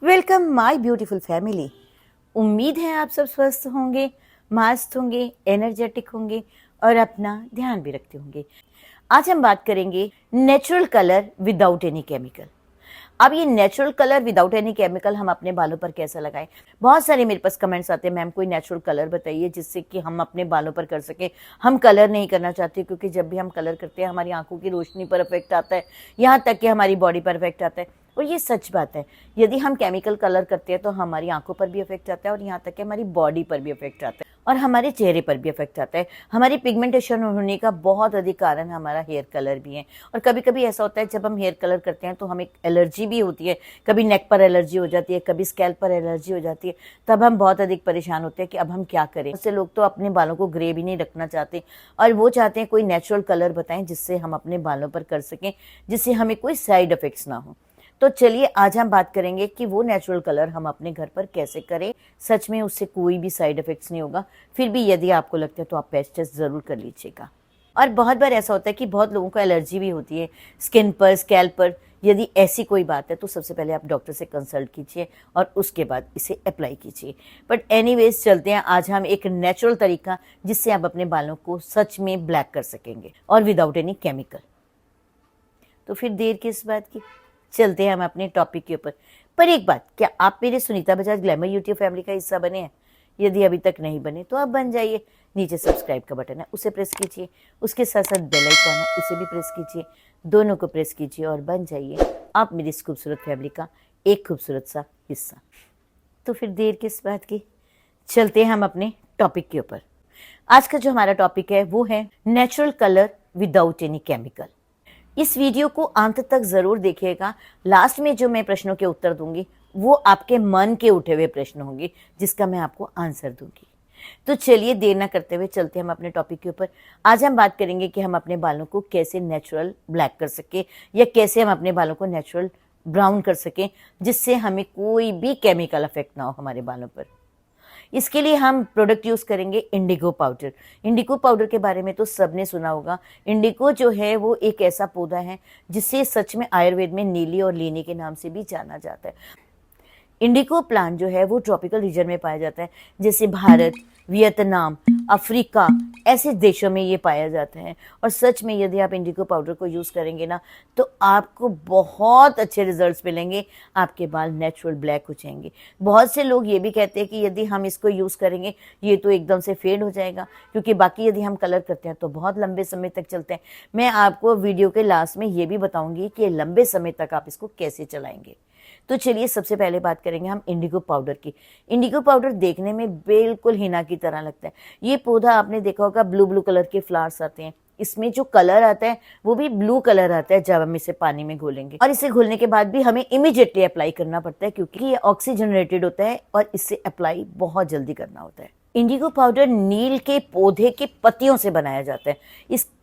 Welcome my beautiful family. उम्मीद है आप सब स्वस्थ होंगे, मस्त होंगे, एनर्जेटिक होंगे और अपना ध्यान भी रखते होंगे। आज हम बात करेंगे natural colour without any chemical. अब ये natural colour without any chemical हम अपने बालों पर कैसा लगाएं। बहुत सारे मेरे पास कमेंट्स आते हैं, मैम कोई नेचुरल कलर बताइए जिससे कि हम अपने बालों पर कर सके। हम कलर नहीं करना चाहते क्योंकि जब भी हम कलर करते हैं हमारी आंखों की रोशनी पर इफेक्ट आता है, यहाँ तक कि हमारी बॉडी पर इफेक्ट आता है। और ये सच बात है, यदि हम केमिकल कलर करते हैं तो हमारी आंखों पर भी इफेक्ट आता है और यहाँ तक कि हमारी बॉडी पर भी इफेक्ट आता है और हमारे चेहरे पर भी इफेक्ट आता है। हमारी पिगमेंटेशन होने का बहुत अधिक कारण हमारा हेयर कलर भी है। और कभी कभी ऐसा होता है जब हम हेयर कलर करते हैं तो हमें एलर्जी भी होती है, कभी नेक पर एलर्जी हो जाती है, कभी स्कैल्प पर एलर्जी हो जाती है। तब हम बहुत अधिक परेशान होते हैं कि अब हम क्या करें। उससे लोग तो अपने बालों को ग्रे भी नहीं रखना चाहते और वो चाहते हैं कोई नेचुरल कलर बताएं जिससे हम अपने बालों पर कर सकें, जिससे हमें कोई साइड इफेक्ट्स ना हो। तो चलिए आज हम बात करेंगे कि वो नेचुरल कलर हम अपने घर पर कैसे करें। सच में उससे कोई भी साइड इफेक्ट्स नहीं होगा। फिर भी यदि आपको लगता है तो आप पैच टेस्ट जरूर कर लीजिएगा। और बहुत बार ऐसा होता है कि बहुत लोगों को एलर्जी भी होती है स्किन पर, स्कैल्प पर। यदि ऐसी कोई बात है तो सबसे पहले आप डॉक्टर से कंसल्ट कीजिए और उसके बाद इसे अप्लाई कीजिए। बट एनीवेज चलते हैं आज हम एक नेचुरल तरीका जिससे आप अपने बालों को सच में ब्लैक कर सकेंगे और विदाउट एनी केमिकल। तो फिर देर किस बात की, चलते हैं हम अपने टॉपिक के ऊपर। पर एक बात, क्या आप मेरे Sunita Bajaj glamour YouTube family का हिस्सा बने हैं? यदि अभी तक नहीं बने तो आप बन जाइए। नीचे सब्सक्राइब का बटन है, उसे प्रेस कीजिए। उसके साथ साथ बेल आइकॉन है, उसे भी प्रेस कीजिए। दोनों को प्रेस कीजिए और बन जाइए आप मेरी इस खूबसूरत फैमिली का एक खूबसूरत सा हिस्सा। तो फिर देर किस बात की, चलते हैं हम अपने टॉपिक के ऊपर। आज का जो हमारा टॉपिक है वो है natural colour without any chemical. इस वीडियो को अंत तक जरूर देखिएगा। लास्ट में जो मैं प्रश्नों के उत्तर दूंगी वो आपके मन के उठे हुए प्रश्न होंगे जिसका मैं आपको आंसर दूंगी। तो चलिए देर ना करते हुए चलते हैं हम अपने टॉपिक के ऊपर। आज हम बात करेंगे कि हम अपने बालों को कैसे नेचुरल ब्लैक कर सके या कैसे हम अपने बालों को नेचुरल ब्राउन कर सकें जिससे हमें कोई भी केमिकल इफेक्ट ना हो हमारे बालों पर। इसके लिए हम प्रोडक्ट यूज करेंगे इंडिगो पाउडर। इंडिगो पाउडर के बारे में तो सबने सुना होगा। इंडिगो जो है वो एक ऐसा पौधा है जिसे सच में आयुर्वेद में नीली और लीनी के नाम से भी जाना जाता है। इंडिगो प्लांट जो है वो ट्रॉपिकल रीजन में पाया जाता है, जैसे भारत, वियतनाम, अफ्रीका, ऐसे देशों में ये पाया जाता है। और सच में यदि आप इंडिगो पाउडर को यूज़ करेंगे ना तो आपको बहुत अच्छे रिजल्ट्स मिलेंगे, आपके बाल नेचुरल ब्लैक हो जाएंगे। बहुत से लोग ये भी कहते हैं कि यदि हम इसको यूज़ करेंगे ये तो एकदम से फेड हो जाएगा, क्योंकि बाकी यदि हम कलर करते हैं तो बहुत लंबे समय तक चलते हैं। मैं आपको वीडियो के लास्ट में ये भी बताऊंगी कि लंबे समय तक आप इसको कैसे चलाएंगे। तो चलिए सबसे पहले बात करेंगे हम इंडिगो पाउडर की। इंडिगो पाउडर देखने में बिल्कुल हिना की तरह लगता है। ये पौधा आपने देखा होगा, ब्लू ब्लू कलर के फ्लावर्स आते हैं। इसमें जो कलर आता है वो भी ब्लू कलर आता है जब हम इसे पानी में घोलेंगे। और इसे घोलने के बाद भी हमें इमीडिएटली अप्लाई करना पड़ता है क्योंकि ये ऑक्सीजनरेटेड होता है और इससे अप्लाई बहुत जल्दी करना होता है। इंडिगो पाउडर नील के पौधे के पत्तियों से बनाया जाता है।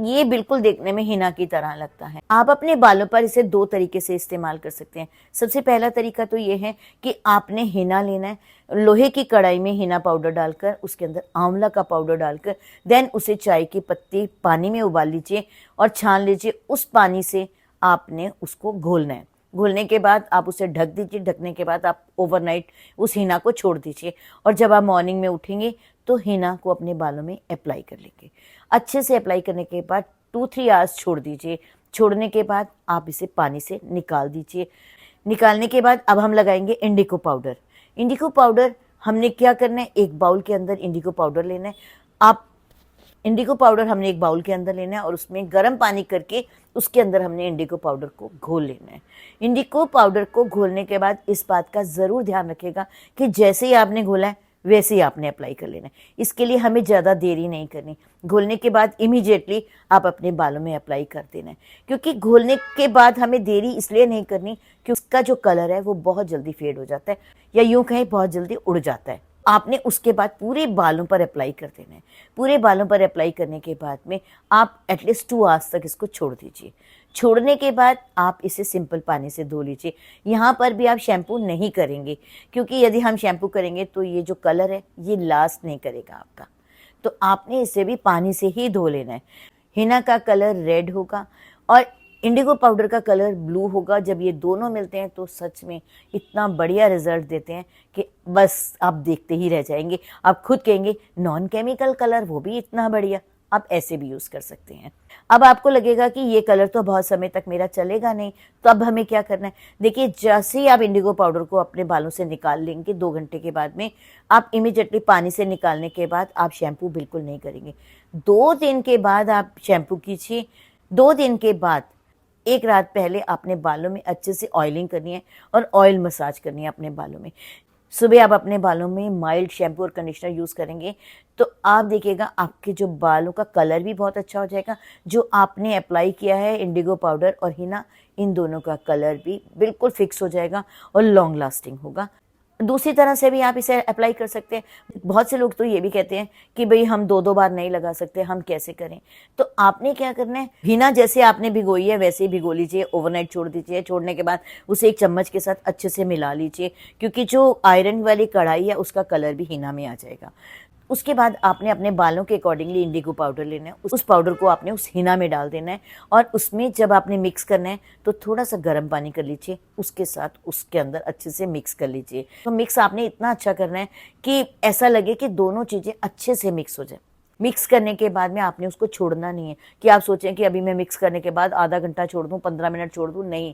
ये बिल्कुल देखने में हिना की तरह लगता है। आप अपने बालों पर इसे दो तरीके से इस्तेमाल कर सकते हैं। सबसे पहला तरीका तो ये है कि आपने हिना लेना है, लोहे की कढ़ाई में हिना पाउडर डालकर उसके अंदर आंवला का पाउडर डालकर देन उसे चाय की पत्ती पानी में उबाल लीजिए और छान लीजिए। उस पानी से आपने उसको घोलना है। घोलने के बाद आप उसे ढक दीजिए। ढकने के बाद आप ओवरनाइट उस हिना को छोड़ दीजिए और जब आप मॉर्निंग में उठेंगे तो हिना को अपने बालों में अप्लाई कर लेंगे। अच्छे से अप्लाई करने के बाद 2-3 आवर्स छोड़ दीजिए। छोड़ने के बाद आप इसे पानी से निकाल दीजिए। निकालने के बाद अब हम लगाएंगे इंडिगो पाउडर। इंडिगो पाउडर हमने क्या करना है, एक बाउल के अंदर इंडिगो पाउडर लेना है। आप इंडिगो पाउडर हमने एक बाउल के अंदर लेना है और उसमें गर्म पानी करके उसके अंदर हमने इंडिगो पाउडर को घोल लेना है। इंडिगो पाउडर को घोलने के बाद इस बात का ज़रूर ध्यान रखिएगा कि जैसे ही आपने घोला है वैसे ही आपने अप्लाई कर लेना है। इसके लिए हमें ज़्यादा देरी नहीं करनी। घोलने के बाद इमीडिएटली आप अपने बालों में अप्लाई कर देना है, क्योंकि घोलने के बाद हमें देरी इसलिए नहीं करनी कि उसका जो कलर है वो बहुत जल्दी फेड हो जाता है या यूँ कहीं बहुत जल्दी उड़ जाता है। आपने उसके बाद पूरे बालों पर अप्लाई कर देना है। पूरे बालों पर अप्लाई करने के बाद में आप एटलीस्ट 2 आवर्स तक इसको छोड़ दीजिए। छोड़ने के बाद आप इसे सिंपल पानी से धो लीजिए। यहाँ पर भी आप शैम्पू नहीं करेंगे, क्योंकि यदि हम शैम्पू करेंगे तो ये जो कलर है ये लास्ट नहीं करेगा आपका। तो आपने इसे भी पानी से ही धो लेना है। हिना का कलर रेड होगा और इंडिगो पाउडर का कलर ब्लू होगा। जब ये दोनों मिलते हैं तो सच में इतना बढ़िया रिजल्ट देते हैं कि बस आप देखते ही रह जाएंगे। आप खुद कहेंगे नॉन केमिकल कलर, वो भी इतना बढ़िया, आप ऐसे भी यूज़ कर सकते हैं। अब आपको लगेगा कि ये कलर तो बहुत समय तक मेरा चलेगा नहीं, तो अब हमें क्या करना है? देखिए, जैसे ही आप इंडिगो पाउडर को अपने बालों से निकाल लेंगे 2 घंटे के बाद में, आप इमीडिएटली पानी से निकालने के बाद आप शैम्पू बिल्कुल नहीं करेंगे। 2 दिन के बाद आप शैम्पू कीजिए। 2 दिन के बाद 1 रात पहले अपने बालों में अच्छे से ऑयलिंग करनी है और ऑयल मसाज करनी है अपने बालों में। सुबह आप अपने बालों में माइल्ड शैम्पू और कंडीशनर यूज़ करेंगे तो आप देखिएगा आपके जो बालों का कलर भी बहुत अच्छा हो जाएगा। जो आपने अप्लाई किया है इंडिगो पाउडर और हिना, इन दोनों का कलर भी बिल्कुल फिक्स हो जाएगा और लॉन्ग लास्टिंग होगा। दूसरी तरह से भी आप इसे अप्लाई कर सकते हैं। बहुत से लोग तो ये भी कहते हैं कि भाई हम 2-2 बार नहीं लगा सकते, हम कैसे करें? तो आपने क्या करना है, हिना जैसे आपने भिगोई है वैसे ही भिगो लीजिए, ओवरनाइट छोड़ दीजिए। छोड़ने के बाद उसे एक चम्मच के साथ अच्छे से मिला लीजिए, क्योंकि जो आयरन वाली कढ़ाई है उसका कलर भी हिना में आ जाएगा। उसके बाद आपने अपने बालों के अकॉर्डिंगली इंडिगो पाउडर लेना है। उस पाउडर को आपने उस हिना में डाल देना है और उसमें जब आपने मिक्स करना है तो थोड़ा सा गर्म पानी कर लीजिए, उसके साथ उसके अंदर अच्छे से मिक्स कर लीजिए। तो मिक्स आपने इतना अच्छा करना है कि ऐसा लगे कि दोनों चीज़ें अच्छे से मिक्स हो जाए। मिक्स करने के बाद में आपने उसको छोड़ना नहीं है कि आप सोचें कि अभी मैं मिक्स करने के बाद आधा घंटा छोड़ दूँ, 15 मिनट छोड़ दूँ, नहीं।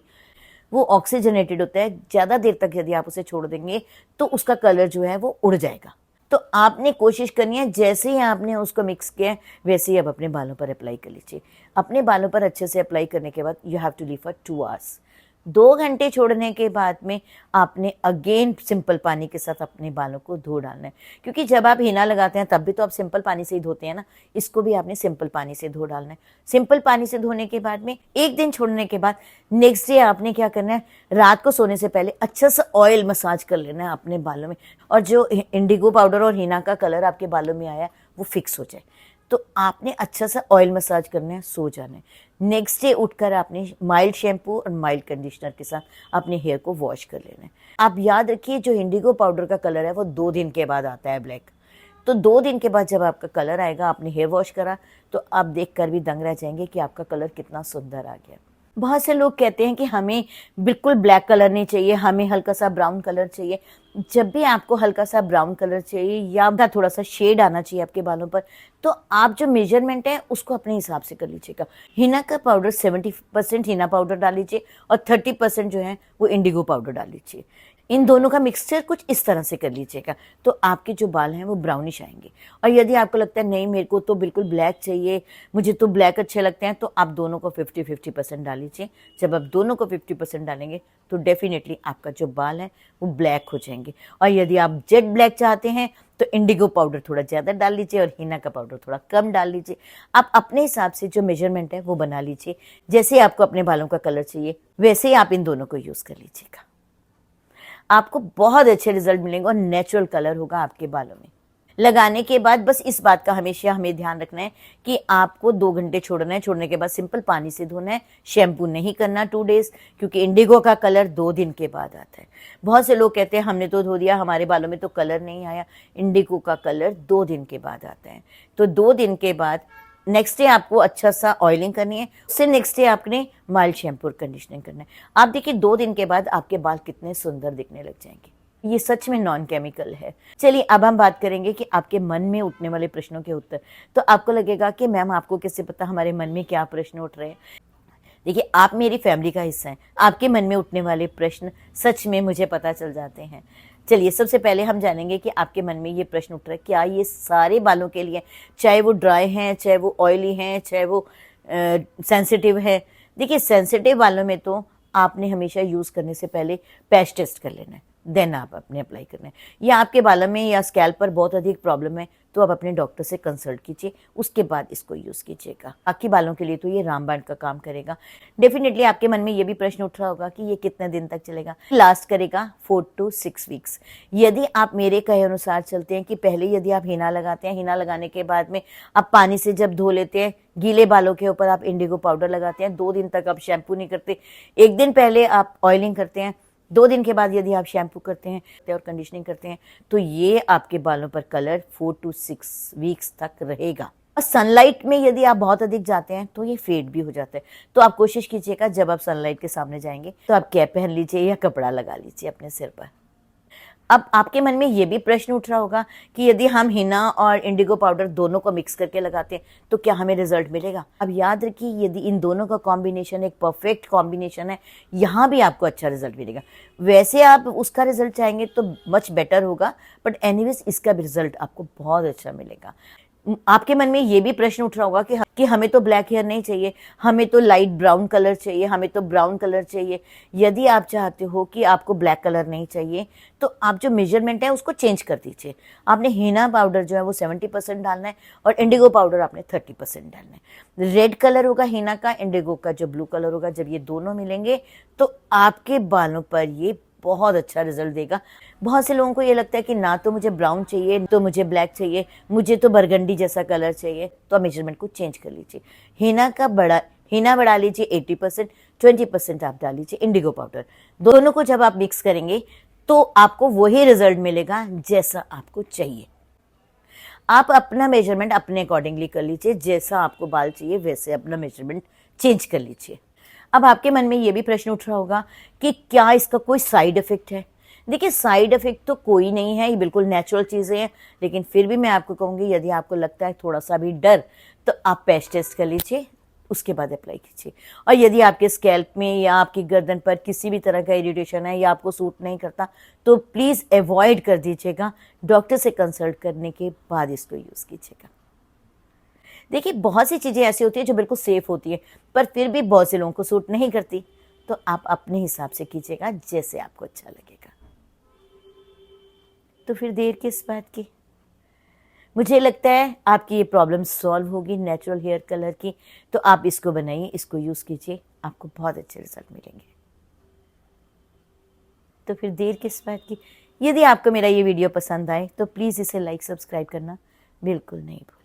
वो ऑक्सीजनेटेड होता है, ज़्यादा देर तक यदि आप उसे छोड़ देंगे तो उसका कलर जो है वो उड़ जाएगा। तो आपने कोशिश करनी है जैसे ही आपने उसको मिक्स किया है वैसे ही आप अपने बालों पर अप्लाई कर लीजिए। अपने बालों पर अच्छे से अप्लाई करने के बाद you have to leave for 2 hours. 2 घंटे छोड़ने के बाद में आपने अगेन सिंपल पानी के साथ अपने बालों को धो डालना है, क्योंकि जब आप हिना लगाते हैं तब भी तो आप सिंपल पानी से ही धोते हैं ना, इसको भी आपने सिंपल पानी से धो डालना है। सिंपल पानी से धोने के बाद में 1 दिन छोड़ने के बाद नेक्स्ट डे आपने क्या करना है, रात को सोने से पहले अच्छा सा ऑयल मसाज कर लेना है अपने बालों में, और जो इंडिगो पाउडर और हिना का कलर आपके बालों में आया वो फिक्स हो जाए। तो आपने अच्छा सा ऑयल मसाज करना है, सो जाना है। नेक्स्ट डे उठकर आपने माइल्ड शैम्पू और माइल्ड कंडीशनर के साथ अपने हेयर को वॉश कर लेना है। आप याद रखिए जो इंडिगो पाउडर का कलर है वो 2 दिन के बाद आता है ब्लैक। तो 2 दिन के बाद जब आपका कलर आएगा, आपने हेयर वॉश करा, तो आप देख कर भी दंग रह जाएंगे कि आपका कलर कितना सुंदर आ गया। बहुत से लोग कहते हैं कि हमें बिल्कुल ब्लैक कलर नहीं चाहिए, हमें हल्का सा ब्राउन कलर चाहिए। जब भी आपको हल्का सा ब्राउन कलर चाहिए या थोड़ा सा शेड आना चाहिए आपके बालों पर, तो आप जो मेजरमेंट है उसको अपने हिसाब से कर लीजिएगा। हिना का पाउडर 70% हिना पाउडर डाल लीजिए और 30% जो है वो इंडिगो पाउडर डाल लीजिए। इन दोनों का मिक्सचर कुछ इस तरह से कर लीजिएगा, तो आपके जो बाल हैं वो ब्राउनिश आएंगे। और यदि आपको लगता है नहीं मेरे को तो बिल्कुल ब्लैक चाहिए, मुझे तो ब्लैक अच्छे लगते हैं, तो आप दोनों को 50-50% डाल लीजिए। जब आप दोनों को 50% डालेंगे तो डेफिनेटली आपका जो बाल है वो ब्लैक हो जाएंगे। और यदि आप जेट ब्लैक चाहते हैं तो इंडिगो पाउडर थोड़ा ज़्यादा डाल लीजिए और हिना का पाउडर थोड़ा कम डाल लीजिए। आप अपने हिसाब से जो मेजरमेंट है वो बना लीजिए। जैसे आपको अपने बालों का कलर चाहिए वैसे ही आप इन दोनों को यूज़ कर लीजिएगा। आपको बहुत अच्छे रिजल्ट मिलेंगे और नेचुरल कलर होगा आपके बालों में। लगाने के बाद बस इस बात का हमेशा हमें ध्यान रखना है कि आपको 2 घंटे छोड़ना है। छोड़ने के बाद सिंपल पानी से धोना है, शैम्पू नहीं करना 2 डेज, क्योंकि इंडिगो का कलर 2 दिन के बाद आता है। बहुत से लोग कहते हैं हमने तो धो दिया, हमारे बालों में तो कलर नहीं आया। इंडिगो का कलर 2 दिन के बाद आता है। तो 2 दिन के बाद नेक्स्ट डे आपको अच्छा सा ऑयलिंग करनी है, उससे नेक्स्ट डे आपने माइल्ड शैम्पू और कंडीशनिंग करना है। आप देखिए 2 दिन के बाद आपके बाल कितने सुंदर दिखने लग जाएंगे। ये सच में नॉन केमिकल है। चलिए अब हम बात करेंगे कि आपके मन में उठने वाले प्रश्नों के उत्तर। तो आपको लगेगा कि मैम आपको कैसे पता हमारे मन में क्या प्रश्न उठ रहे हैं। देखिए आप मेरी फैमिली का हिस्सा हैं, आपके मन में उठने वाले प्रश्न सच में मुझे पता चल जाते हैं। चलिए सबसे पहले हम जानेंगे कि आपके मन में ये प्रश्न उठ रहा है, क्या ये सारे बालों के लिए, चाहे वो ड्राई हैं, चाहे वो ऑयली हैं, चाहे वो सेंसिटिव है। देखिए सेंसिटिव बालों में तो आपने हमेशा यूज़ करने से पहले पैच टेस्ट कर लेना है, देन आप अपने अप्लाई करना है। या आपके बालों में या स्कैल्प पर बहुत अधिक प्रॉब्लम है तो आप अपने डॉक्टर से कंसल्ट कीजिए, उसके बाद इसको यूज़ कीजिएगा। बाकी बालों के लिए तो ये रामबाण का काम करेगा। डेफिनेटली आपके मन में ये भी प्रश्न उठ रहा होगा कि ये कितने दिन तक चलेगा। लास्ट करेगा 4 to 6 वीक्स। यदि आप मेरे कहे अनुसार चलते हैं कि पहले यदि आप हिना लगाते हैं, हिना लगाने के बाद में आप पानी से जब धो लेते हैं, गीले बालों के ऊपर आप इंडिगो पाउडर लगाते हैं, 2 दिन तक आप शैम्पू नहीं करते, 1 दिन पहले आप ऑयलिंग करते हैं, 2 दिन के बाद यदि आप शैम्पू करते हैं और कंडीशनिंग करते हैं, तो ये आपके बालों पर कलर 4 to 6 वीक्स तक रहेगा। सनलाइट में यदि आप बहुत अधिक जाते हैं तो ये फेड भी हो जाता है। तो आप कोशिश कीजिएगा जब आप सनलाइट के सामने जाएंगे तो आप कैप पहन लीजिए या कपड़ा लगा लीजिए अपने सिर पर। अब आपके मन में ये भी प्रश्न उठ रहा होगा कि यदि हम हिना और इंडिगो पाउडर दोनों को मिक्स करके लगाते हैं तो क्या हमें रिजल्ट मिलेगा? अब याद रखिए, यदि इन दोनों का कॉम्बिनेशन एक परफेक्ट कॉम्बिनेशन है, यहाँ भी आपको अच्छा रिजल्ट मिलेगा। वैसे आप उसका रिजल्ट चाहेंगे तो मच बेटर होगा, बट एनीवेज इसका भी रिजल्ट आपको बहुत अच्छा मिलेगा। आपके मन में ये भी प्रश्न उठ रहा होगा कि हमें तो ब्लैक हेयर नहीं चाहिए, हमें तो लाइट ब्राउन कलर चाहिए, हमें तो ब्राउन कलर चाहिए। यदि आप चाहते हो कि आपको ब्लैक कलर नहीं चाहिए तो आप जो मेजरमेंट है उसको चेंज कर दीजिए। आपने हीना पाउडर जो है वो 70% डालना है और इंडिगो पाउडर आपने 30% डालना है। रेड कलर होगा हीना का, इंडिगो का जो ब्लू कलर होगा, जब ये दोनों मिलेंगे तो आपके बालों पर ये बहुत अच्छा रिजल्ट देगा। बहुत से लोगों को ये लगता है कि ना तो मुझे ब्राउन चाहिए, तो मुझे ब्लैक चाहिए, मुझे तो बरगंडी जैसा कलर चाहिए। तो आप मेजरमेंट को चेंज कर लीजिए। हीना बढ़ा लीजिए 80%, 20% आप डाल लीजिए इंडिगो पाउडर। दोनों को जब आप मिक्स करेंगे तो आपको वही रिजल्ट मिलेगा जैसा आपको चाहिए। आप अपना मेजरमेंट अपने अकॉर्डिंगली कर लीजिए, जैसा आपको बाल चाहिए वैसे अपना मेजरमेंट चेंज कर लीजिए। अब आपके मन में ये भी प्रश्न उठ रहा होगा कि क्या इसका कोई साइड इफेक्ट है? देखिए, साइड इफेक्ट तो कोई नहीं है, ये बिल्कुल नेचुरल चीज़ें हैं। लेकिन फिर भी मैं आपको कहूँगी, यदि आपको लगता है थोड़ा सा भी डर, तो आप पैच टेस्ट कर लीजिए, उसके बाद अप्लाई कीजिए। और यदि आपके स्कैल्प में या आपकी गर्दन पर किसी भी तरह का इरिटेशन है या आपको सूट नहीं करता तो प्लीज़ अवॉइड कर दीजिएगा। डॉक्टर से कंसल्ट करने के बाद इसको यूज़ कीजिएगा। देखिए, बहुत सी चीज़ें ऐसी होती है जो बिल्कुल सेफ होती है, पर फिर भी बहुत से लोगों को सूट नहीं करती। तो आप अपने हिसाब से कीजिएगा जैसे आपको अच्छा लगेगा। तो फिर देर किस बात की? मुझे लगता है आपकी ये प्रॉब्लम सॉल्व होगी नेचुरल हेयर कलर की। तो आप इसको बनाइए, इसको यूज़ कीजिए, आपको बहुत अच्छे रिजल्ट मिलेंगे। तो फिर देर किस बात की? यदि आपको मेरा ये वीडियो पसंद आए तो प्लीज़ इसे लाइक सब्सक्राइब करना बिल्कुल नहीं भूलें।